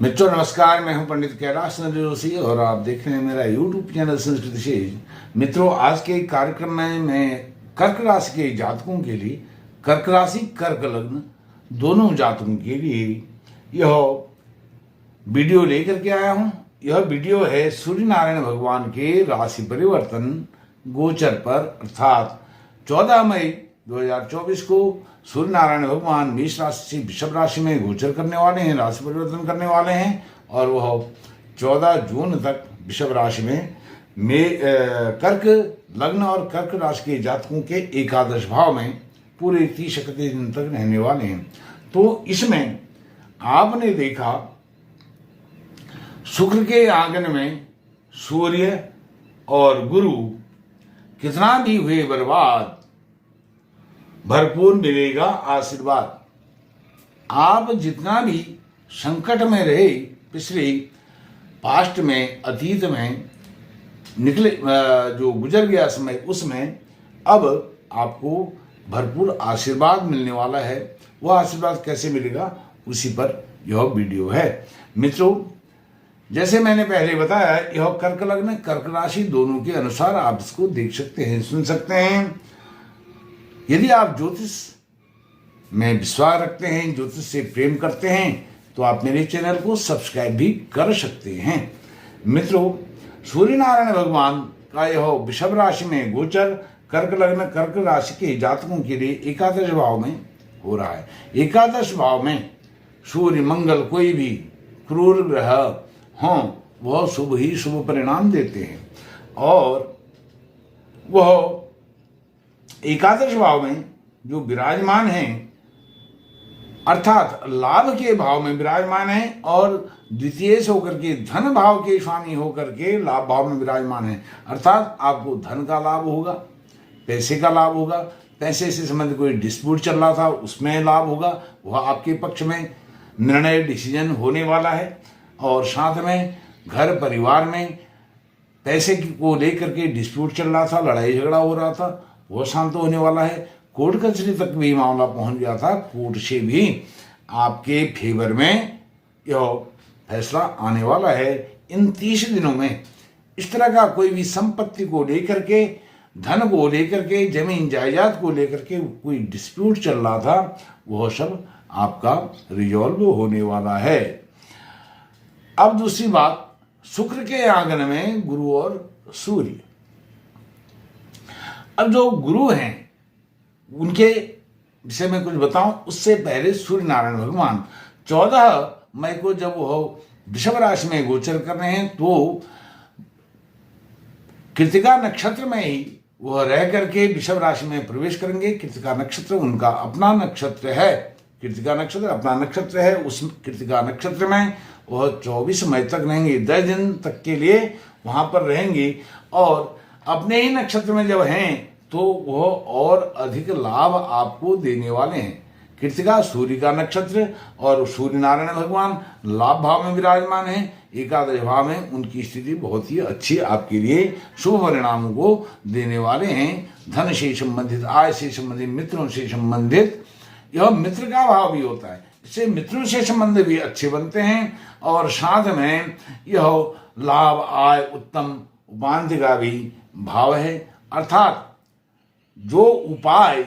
मित्रों नमस्कार, मैं हूं पंडित कैलाश नंदी जोशी और आप देख रहे हैं मेरा यूट्यूब चैनल संस्कृति शेष। मित्रों, आज के कार्यक्रम में मैं कर्क राशि के जातकों के लिए, कर्क राशि कर्क लग्न दोनों जातकों के लिए यह वीडियो लेकर के आया हूं। यह वीडियो है सूर्य नारायण भगवान के राशि परिवर्तन गोचर पर, अर्थात 14 मई 2024 को सूर्य नारायण भगवान मेष राशि से वृषभ राशि में गोचर करने वाले हैं, राशि परिवर्तन करने वाले हैं और वह 14 जून तक वृषभ राशि में कर्क लग्न और कर्क राशि के जातकों के एकादश भाव में पूरे 30 दिन तक रहने वाले हैं। तो इसमें आपने देखा शुक्र के आंगन में सूर्य और गुरु कितना भी हुए बर्बाद, भरपूर मिलेगा आशीर्वाद। आप जितना भी संकट में रहे, पिछले पास्ट में, अतीत में निकले, जो गुजर गया समय, उसमें अब आपको भरपूर आशीर्वाद मिलने वाला है। वह आशीर्वाद कैसे मिलेगा, उसी पर यह वीडियो है। मित्रों, जैसे मैंने पहले बताया, यह कर्क लग्न कर्क राशि दोनों के अनुसार आप इसको देख सकते हैं, सुन सकते हैं। यदि आप ज्योतिष में विश्वास रखते हैं, ज्योतिष से प्रेम करते हैं, तो आप मेरे चैनल को सब्सक्राइब भी कर सकते हैं। मित्रों, सूर्य नारायण भगवान का यह वृषभ राशि में गोचर कर्क लग्न कर्क राशि के जातकों के लिए एकादश भाव में हो रहा है। एकादश भाव में सूर्य मंगल कोई भी क्रूर ग्रह हों, वह शुभ ही शुभ परिणाम देते हैं और वह एकादश भाव में जो विराजमान हैं, अर्थात लाभ के भाव में विराजमान हैं और द्वितीय से होकर के धन भाव के स्वामी होकर के लाभ भाव में विराजमान हैं। अर्थात आपको धन का लाभ होगा, पैसे का लाभ होगा, पैसे से संबंधित कोई डिस्प्यूट चल रहा था उसमें लाभ होगा, वह आपके पक्ष में निर्णय डिसीजन होने वाला है। और साथ में घर परिवार में पैसे को लेकर के डिस्प्यूट चल रहा था, लड़ाई झगड़ा हो रहा था, वो शांत होने वाला है। कोर्ट कचहरी तक भी मामला पहुंच गया था, कोर्ट से भी आपके फेवर में यह फैसला आने वाला है। इन 30 दिनों में इस तरह का कोई भी संपत्ति को लेकर के, धन को लेकर के, जमीन जायदाद को लेकर के कोई डिस्प्यूट चल रहा था, वह सब आपका रिजॉल्व होने वाला है। अब दूसरी बात, शुक्र के आंगन में गुरु और सूर्य। अब जो गुरु हैं उनके विषय में कुछ बताऊं, उससे पहले सूर्य नारायण भगवान 14 मई को जब वह वृषभ राशि में गोचर कर रहे हैं, तो कृतिका नक्षत्र में ही वह रह करके वृषभ राशि में प्रवेश करेंगे। कृतिका नक्षत्र उनका अपना नक्षत्र है, कृतिका नक्षत्र अपना नक्षत्र है। उस कृतिका नक्षत्र में वह 24 मई तक रहेंगे, 10 दिन तक के लिए वहां पर रहेंगे। और अपने ही नक्षत्र में जब हैं तो वह और अधिक लाभ आपको देने वाले हैं। कृतिका सूर्य का नक्षत्र और सूर्य नारायण भगवान लाभ भाव में विराजमान हैं। एकादश भाव में उनकी स्थिति बहुत ही अच्छी आपके लिए शुभ परिणामों को देने वाले हैं। धन से संबंधित, आय से संबंधित, मित्रों से संबंधित, यह मित्र का भाव भी होता है, इससे मित्रों से संबंध भी अच्छे बनते हैं और साथ में यह लाभ, आय, उत्तम उपाधि का भी भाव है। अर्थात जो उपाय,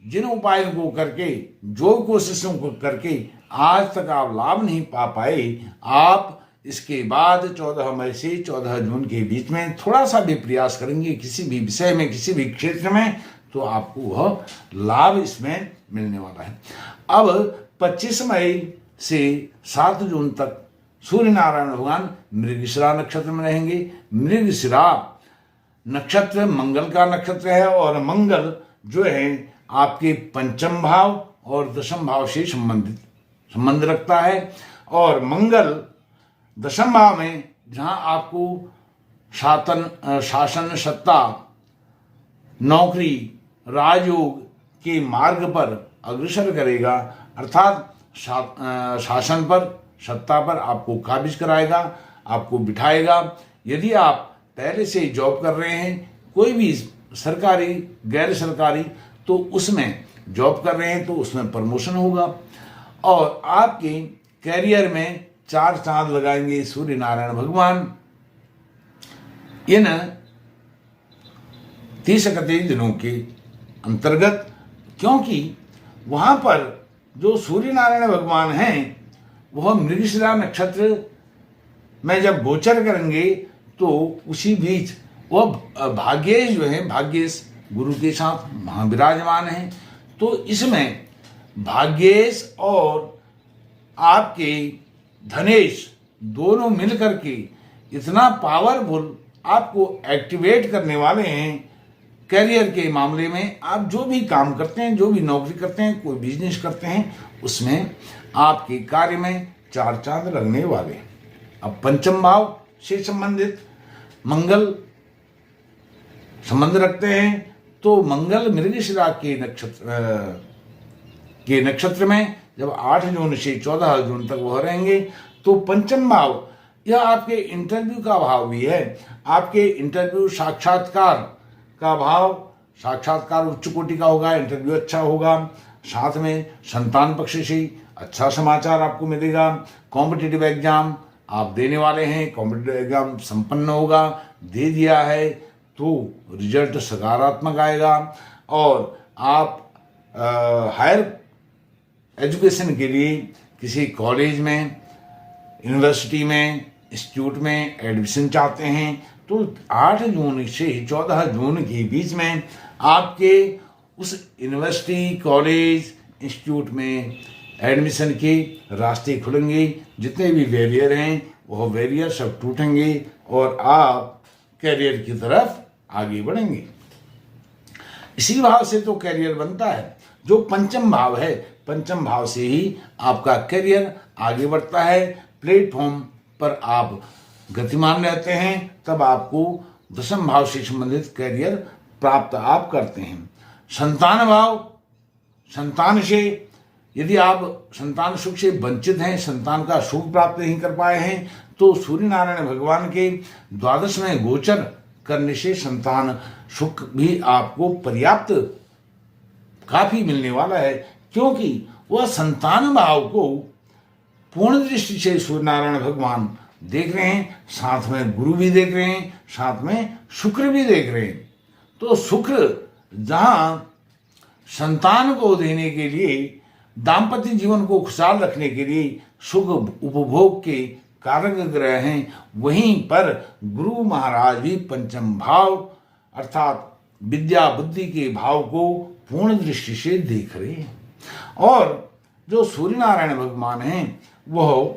जिन उपायों को करके, जो कोशिशों को करके आज तक आप लाभ नहीं पा पाए, आप इसके बाद 14 मई से 14 जून के बीच में थोड़ा सा भी प्रयास करेंगे किसी भी विषय में, किसी भी क्षेत्र में, तो आपको वह लाभ इसमें मिलने वाला है। अब 25 मई से 7 जून तक सूर्य नारायण भगवान मृगशिरा नक्षत्र में रहेंगे। मृगशिरा नक्षत्र मंगल का नक्षत्र है और मंगल जो है आपके पंचम भाव और दशम भाव से संबंध रखता है। और मंगल दशम भाव में, जहां आपको शासन, सत्ता, नौकरी, राजयोग के मार्ग पर अग्रसर करेगा, अर्थात शासन पर, सत्ता पर आपको काबिज कराएगा, आपको बिठाएगा। यदि आप पहले से जॉब कर रहे हैं, कोई भी सरकारी, गैर सरकारी, तो उसमें जॉब कर रहे हैं तो उसमें प्रमोशन होगा और आपके कैरियर में 4 चांद लगाएंगे सूर्य नारायण भगवान इन 30 31 दिनों के अंतर्गत, क्योंकि वहां पर जो सूर्य नारायण भगवान हैं वह मृगशिरा नक्षत्र में जब गोचर करेंगे तो उसी बीच वह भाग्येश जो है, भाग्येश गुरु के साथ महाविराजमान है। तो इसमें भाग्येश और आपके धनेश दोनों मिलकर के इतना पावरफुल आपको एक्टिवेट करने वाले हैं। करियर के मामले में आप जो भी काम करते हैं, जो भी नौकरी करते हैं, कोई बिजनेस करते हैं, उसमें आपके कार्य में 4 चांद लगने वाले हैं। अब पंचम भाव से संबंधित मंगल संबंध रखते हैं, तो मंगल मृगशिरा के नक्षत्र में जब 8 जून से 14 जून तक वह रहेंगे, तो पंचम भाव यह आपके इंटरव्यू का भाव भी है। आपके इंटरव्यू साक्षात्कार का भाव, साक्षात्कार उच्च कोटि का होगा, इंटरव्यू अच्छा होगा। साथ में संतान पक्ष से अच्छा समाचार आपको मिलेगा। कॉम्पिटिटिव एग्जाम आप देने वाले हैं, कॉम्पिटिटिव एग्जाम संपन्न होगा, दे दिया है तो रिजल्ट सकारात्मक आएगा। और आप हायर एजुकेशन के लिए किसी कॉलेज में, यूनिवर्सिटी में, इंस्टीट्यूट में एडमिशन चाहते हैं, तो 8 जून से 14 जून के बीच में आपके उस यूनिवर्सिटी, कॉलेज, इंस्टीट्यूट में एडमिशन के रास्ते खुलेंगे। जितने भी बैरियर हैं वह बैरियर सब टूटेंगे और आप कैरियर की तरफ आगे बढ़ेंगे। इसी भाव से तो कैरियर बनता है। जो पंचम भाव है, पंचम भाव से ही आपका कैरियर आगे बढ़ता है। प्लेटफॉर्म पर आप गतिमान रहते हैं, तब आपको दशम भाव से संबंधित कैरियर प्राप्त आप करते हैं। संतान भाव, संतान से यदि आप संतान सुख से वंचित हैं, संतान का सुख प्राप्त नहीं कर पाए हैं, तो सूर्य नारायण भगवान के 12 में गोचर करने से संतान सुख भी आपको पर्याप्त काफी मिलने वाला है, क्योंकि वह संतान भाव को पूर्ण दृष्टि से सूर्य नारायण भगवान देख रहे हैं, साथ में गुरु भी देख रहे हैं, साथ में शुक्र भी देख रहे हैं। तो शुक्र जहां संतान को देने के लिए, दाम्पत्य जीवन को खुशहाल रखने के लिए सुख उपभोग के कारक ग्रह हैं, वहीं पर गुरु महाराज भी पंचम भाव अर्थात विद्या बुद्धि के भाव को पूर्ण दृष्टि से देख रहे हैं। और जो सूर्य नारायण भगवान हैं वह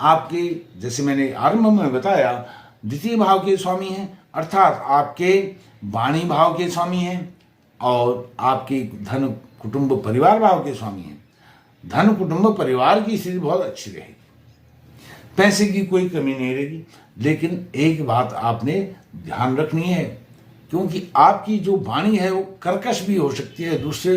आपके, जैसे मैंने आरंभ में बताया, द्वितीय भाव के स्वामी हैं, अर्थात आपके वाणी भाव के स्वामी हैं और आपके धन कुटुंब परिवार भाव के स्वामी हैं। धन कुटुंब परिवार की स्थिति बहुत अच्छी रहेगी, पैसे की कोई कमी नहीं रहेगी। लेकिन एक बात आपने ध्यान रखनी है, क्योंकि आपकी जो वाणी है वो कर्कश भी हो सकती है। दूसरे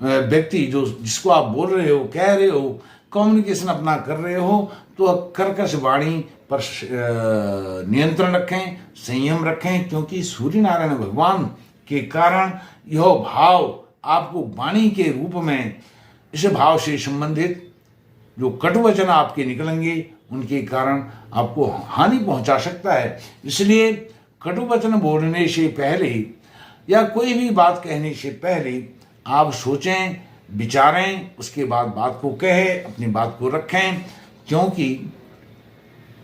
व्यक्ति जो जिसको आप बोल रहे हो, कह रहे हो, कम्युनिकेशन अपना कर रहे हो, तो कर्कश वाणी पर नियंत्रण रखें, संयम रखें, क्योंकि सूर्य नारायण भगवान के कारण यह भाव आपको वाणी के रूप में, इस भाव से संबंधित जो कटुवचन आपके निकलेंगे उनके कारण आपको हानि पहुंचा सकता है। इसलिए कटुवचन बोलने से पहले या कोई भी बात कहने से पहले आप सोचें, विचारें, उसके बाद बात को कहें, अपनी बात को रखें, क्योंकि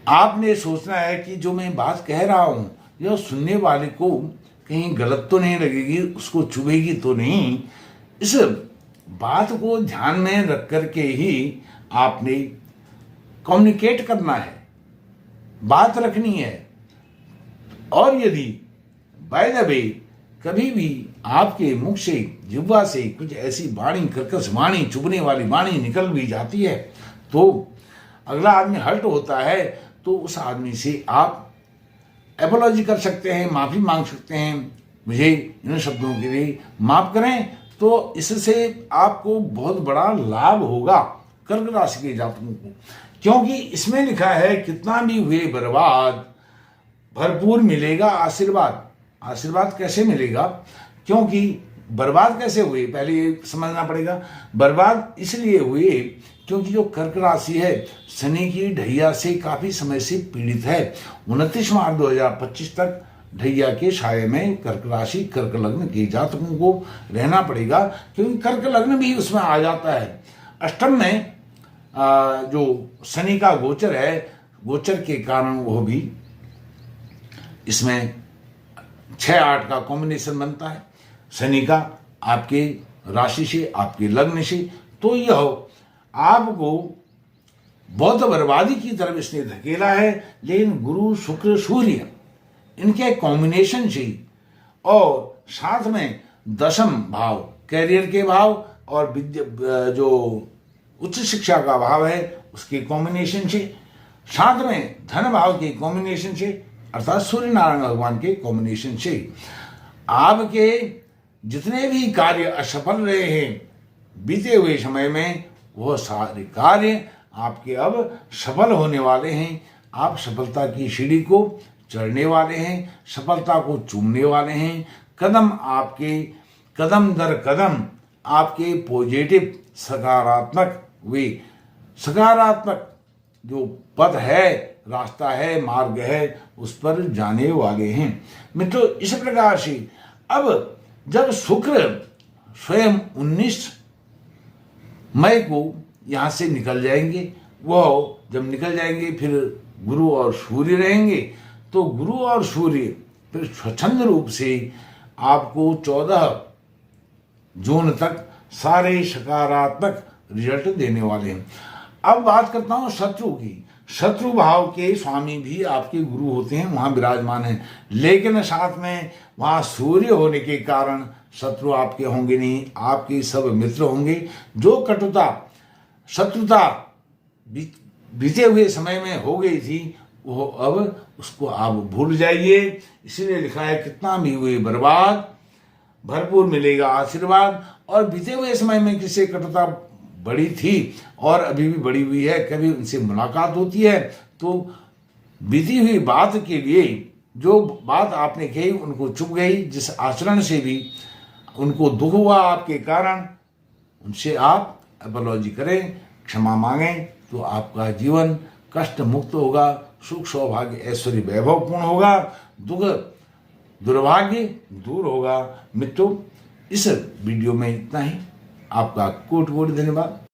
आपने सोचना है कि जो मैं बात कह रहा हूं यह सुनने वाले को कहीं गलत तो नहीं लगेगी, उसको चुभेगी तो नहीं। इस बात को ध्यान में रख करके ही आपने कम्युनिकेट करना है, बात रखनी है। और यदि बाय द वे कभी भी आपके मुख से, जिह्वा से कुछ ऐसी वाणी, कर्कश वाणी, चुभने वाली वाणी निकल भी जाती है, तो अगला आदमी हर्ट होता है, तो उस आदमी से आप एपोलॉजी कर सकते हैं, माफी मांग सकते हैं, मुझे इन शब्दों के लिए माफ करें। तो इससे आपको बहुत बड़ा लाभ होगा कर्क राशि के जातकों को, क्योंकि इसमें लिखा है कितना भी हुए बर्बाद भरपूर मिलेगा आशीर्वाद। आशीर्वाद कैसे मिलेगा? क्योंकि बर्बाद कैसे हुए, पहले ये समझना पड़ेगा। बर्बाद इसलिए हुए क्योंकि जो कर्क राशि है शनि की ढैया से काफी समय से पीड़ित है। 29 मार्च 2025 तक ढैया के साये में कर्क राशि कर्क लग्न के जातकों को रहना पड़ेगा, क्योंकि कर्क लग्न भी उसमें आ जाता है। अष्टम में जो शनि का गोचर है, गोचर के कारण वो भी इसमें 6-8 का कॉम्बिनेशन बनता है शनि का आपके राशि से, आपके लग्न से। तो यह आपको बहुत बर्बादी की तरफ इसने धकेला है। लेकिन गुरु शुक्र सूर्य इनके कॉम्बिनेशन से और साथ में दशम भाव कैरियर के भाव और विद्या जो उच्च शिक्षा का भाव है उसके कॉम्बिनेशन से, साथ में धन भाव के कॉम्बिनेशन से अर्थात सूर्य नारायण भगवान के कॉम्बिनेशन से आपके जितने भी कार्य असफल रहे हैं बीते हुए समय में, वह सारे कार्य आपके अब सफल होने वाले हैं। आप सफलता की सीढ़ी को चढ़ने वाले हैं, सफलता को चूमने वाले हैं। कदम आपके कदम दर कदम आपके पॉजिटिव सकारात्मक वे सकारात्मक जो पथ है, रास्ता है, मार्ग है, उस पर जाने वाले हैं। मित्रों, इस प्रकार से अब जब शुक्र स्वयं 19 मई को यहाँ से निकल जाएंगे, वह जब निकल जाएंगे फिर गुरु और सूर्य रहेंगे। तो गुरु और सूर्य फिर स्वच्छंद रूप से आपको 14 जून तक सारे सकारात्मक रिजल्ट देने वाले हैं। अब बात करता हूं शत्रु की। शत्रु भाव के स्वामी भी आपके गुरु होते हैं, वहां विराजमान हैं, लेकिन साथ में वहां सूर्य होने के कारण शत्रु आपके होंगे नहीं, आपके सब मित्र होंगे। जो कटुता शत्रुता बीते हुए समय में हो गई थी वो अब उसको आप भूल जाइए। इसीलिए लिखा है कितना भी हुए बर्बाद भरपूर मिलेगा आशीर्वाद। और बीते हुए समय में किसी कटुता बड़ी थी और अभी भी बड़ी हुई है, कभी उनसे मुलाकात होती है तो बीती हुई बात के लिए जो बात आपने कही उनको चुप गई, जिस आचरण से भी उनको दुख हुआ आपके कारण, उनसे आप अपॉलॉजी करें, क्षमा मांगें, तो आपका जीवन कष्ट मुक्त होगा, सुख सौभाग्य ऐश्वर्य वैभव पूर्ण होगा, दुख दुर्भाग्य दूर होगा। मित्रों, इस वीडियो में इतना ही। आपका कोटि कोटि धन्यवाद।